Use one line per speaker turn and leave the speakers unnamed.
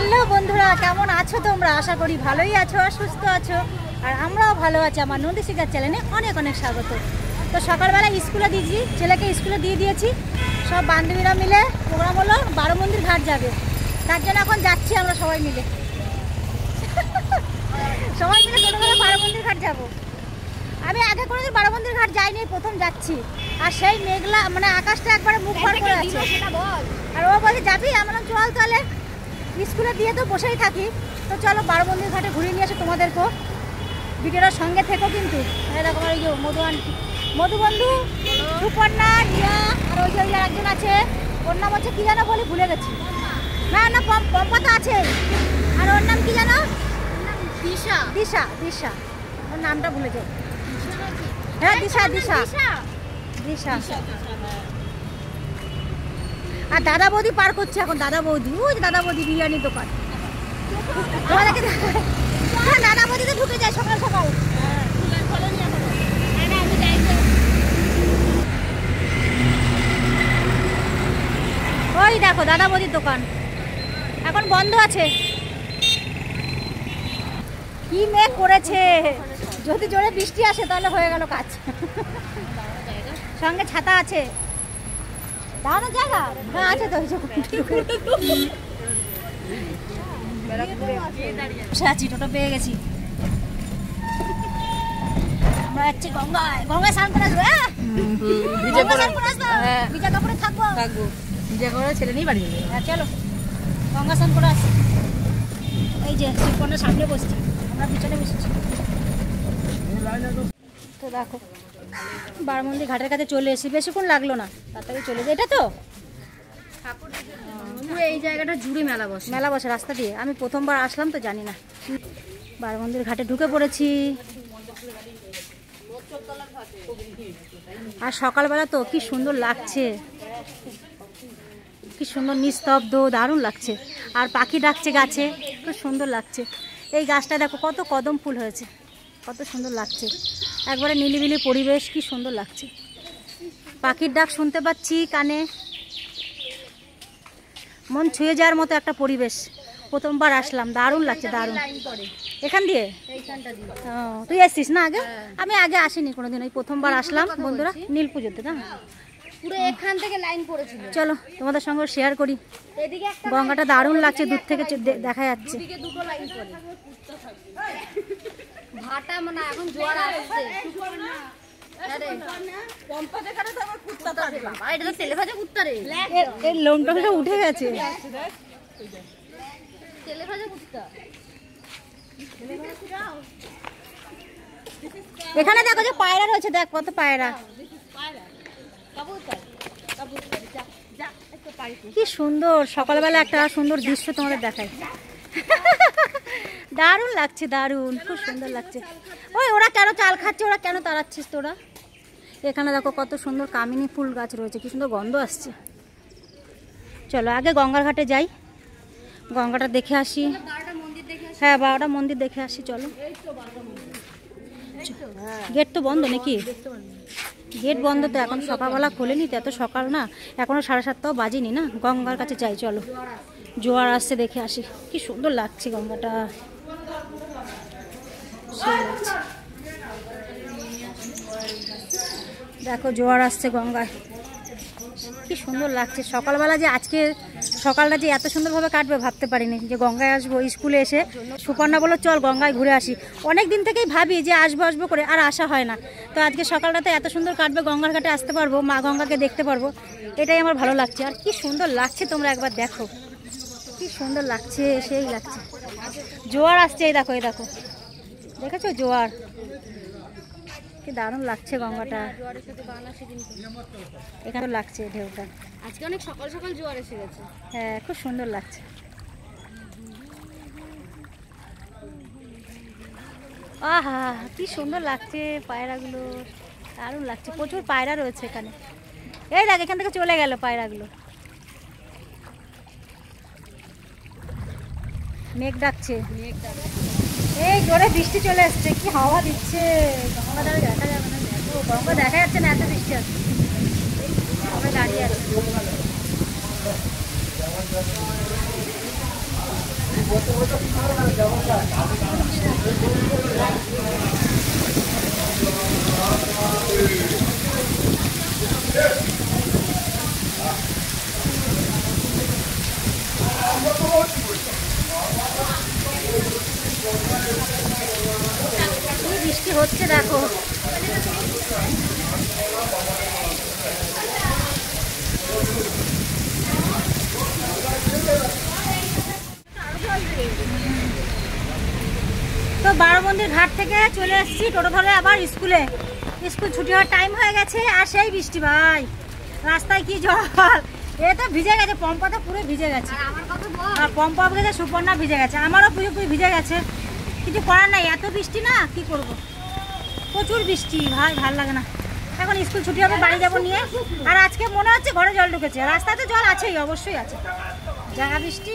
Hello বন্ধুরা, কেমন আছো তোমরা? আশা করি ভালোই আছো আর সুস্থ আছো। আর আমরাও ভালো আছি। আমার নদী শিকার চ্যানেলে অনেক অনেক স্বাগত। তো সকালবেলা স্কুলে দিয়েছি, ছেলেকে স্কুলে দিয়ে দিয়েছি। সব বান্ধবীরা মিলে প্রোগ্রাম হলো বারো মন্দির ঘাট যাবে, তার জন্য এখন যাচ্ছি আমরা সবাই মিলে ছোটোবেলা বারো মন্দির ঘাট যাবো। আমি আগে কোনোদিন বারো মন্দির ঘাট যাইনি, প্রথম যাচ্ছি। আর সেই মেঘলা মানে আকাশটা একবারে মুখ ভর করে আছে। আর ও বলছে যাবি, আমরা চল তাহলে। স্কুলে দিয়ে তো বসেই থাকি, তো চলো বারো মন্দির ঘাটে ঘুরিয়ে নিয়ে আসো তোমাদেরকেও। ভিডিওটার সঙ্গে থেকো কিন্তু। এরকম এই যে মধু বন্ধু, সুপর্ণা, রিয়া, আর ওই যে একজন আছে, ওর নাম হচ্ছে কী জানো বলি, ভুলে গেছি। না না, পম্পা তো আছে। আর ওর নাম কী জানো? দিশা। দিশা দিশা ওর নামটা ভুলে যাও। হ্যাঁ দিশা দিশা দিশা। আর দাদা বৌদি পার করছে এখন। দাদা বৌদি, ওই দাদা বৌদি বিরিয়ানির দোকান। দাদা বৌদি তো ঢুকে যায় সকাল সকাল। ওই দেখো দাদা বৌদির দোকান এখন বন্ধ আছে। কি মেঘ করেছে, যদি জোরে বৃষ্টি আসে তাহলে হয়ে গেল কাজ। সঙ্গে ছাতা আছে, দাঁড়ানোর জায়গা হ্যাঁ আছে তো। আছি, টোটো পেয়ে গেছি। আমরা যাচ্ছি গঙ্গায়। গঙ্গায় স্নান করে আসবো। ভিজা কাপড়ে থাকবো, ভিজা কাপড়ে ছেলে নিয়ে বাড়ি যাবে। হ্যাঁ চলো গঙ্গা স্নান করে আসি। এই যে শিবকন্যার সামনে বসছি, আমরা পিছনে বসেছি। তো দেখো বারো মন্দির ঘাটের কাছে চলে এসেছি, বেশিক্ষণ লাগলো না, তাড়াতাড়ি চলে যায়। এটা তো
এই জায়গাটা জুড়ে মেলা বসে
রাস্তা দিয়ে। আমি প্রথমবার আসলাম তো জানি না। বারো মন্দির ঘাটে ঢুকে পড়েছি। আর সকালবেলা তো কি সুন্দর লাগছে, কি সুন্দর নিস্তব্ধ, দারুণ লাগছে। আর পাখি ডাকছে গাছে, খুব সুন্দর লাগছে। এই গাছটা দেখো কত কদম ফুল হয়েছে, কত সুন্দর লাগছে। একবারে নিলিবিলি পরিবেশ, কি সুন্দর লাগছে। পাখির ডাক শুনতে পাচ্ছি কানে, মন ছুঁয়ে যাওয়ার মতো একটা পরিবেশ। প্রথমবার আসলাম, দারুণ লাগছে, দারুণ। এখান দিয়ে তুই এসছিস না আগে? আমি আগে আসিনি কোনোদিন, ওই প্রথমবার আসলাম বন্ধুরা নীল পুজোতে। না
পুরো এখান থেকে লাইন পড়েছিল।
চলো তোমাদের সঙ্গে শেয়ার করি। গঙ্গাটা দারুণ লাগছে, দূর থেকে দেখা যাচ্ছে।
দুটো লাইন পড়ে ভাটা, মানে এখন জোয়ার আসছে।
লোমটা উঠে গেছে। এখানে দেখো যে পায়রা রয়েছে, দেখ কত পায়রা, কি সুন্দর। সকালবেলা একটা সুন্দর দৃশ্য তোমাদের দেখাই। দারুণ লাগছে, দারুণ, খুব সুন্দর লাগছে। ওই ওরা কেন চাল খাচ্ছে, ওরা কেন তাড়াচ্ছিস তোরা? এখানে দেখো কত সুন্দর কামিনী ফুল গাছ রয়েছে, কি সুন্দর গন্ধ আসছে। চলো আগে গঙ্গার ঘাটে যাই, গঙ্গাটা দেখে আসি। হ্যাঁ 12টা মন্দির দেখে আসি চলো। গেট তো বন্ধ নাকি? গেট বন্ধ তো, এখন সকালবেলা খোলেনি তো, এত সকাল না, এখনো 7:30টাও বাজিনি না। গঙ্গার কাছে যাই চলো, জোয়ার আসছে দেখে আসি। কি সুন্দর লাগছে গঙ্গাটা, দেখো জোয়ার আসছে গঙ্গায়, কি সুন্দর লাগছে। সকালবেলা যে আজকে সকালটা যে এত সুন্দরভাবে কাটবে ভাবতে পারিনি, যে গঙ্গায় আসবো। স্কুলে এসে সুপর্ণা বলো চল গঙ্গায় ঘুরে আসি। অনেক দিন থেকেই ভাবি যে আসবো আসবো করে, আর আসা হয় না। তো আজকে সকালটাতে এত সুন্দর কাটবে, গঙ্গার ঘাটে আসতে পারবো, মা গঙ্গাকে দেখতে পারবো, এটাই আমার ভালো লাগছে। আর কি সুন্দর লাগছে, তোমরা একবার দেখো কি সুন্দর লাগছে, সেই লাগছে। জোয়ার আসছে, এই দেখো, এই দেখো, দেখেছো জোয়ার, কি দারুণ লাগছে গঙ্গাটা। এখানে লাগছে ঢেউটা,
আজকে অনেক সকাল সকাল জোয়ার এসে গেছে।
হ্যাঁ খুব সুন্দর লাগছে। আহা কি সুন্দর লাগছে, পায়রাগুলো দারুণ লাগছে। প্রচুর পায়রা রয়েছে এখানে। এই দেখ এখান থেকে চলে গেল পায়রাগুলো। মেঘ ডাকছে, এই জোরে বৃষ্টি চলে এসছে, কি হাওয়া দিচ্ছে। গঙ্গা দেখা যাবে না, গঙ্গা দেখা যাচ্ছে না, এত বৃষ্টি আছে। আমরা দাঁড়িয়ে আছি। কি বৃষ্টি হচ্ছে দেখো। তো বারোবন্দির ঘাট থেকে চলে এসেছি টোটো ধরে আবার স্কুলে। স্কুল ছুটি হওয়ার টাইম হয়ে গেছে আর সেই বৃষ্টি ভাই, রাস্তায় কি জল, এ তো ভিজে গেছে, পম্পা তো পুরো ভিজে গেছে। আর পম্পা গেছে, সুপর্ণা ভিজে গেছে, আমারও পুরোপুরি ভিজে গেছে। কিছু করার নাই, এত বৃষ্টি না, কি করব, প্রচুর বৃষ্টি ভাই, ভাল লাগে না। এখন স্কুল ছুটি হবে, বাড়ি যাবো নিয়ে। আর আজকে মনে হচ্ছে ঘরে জল ঢুকেছে, রাস্তাতে জল আছেই, অবশ্যই আছে, জায়গা বৃষ্টি।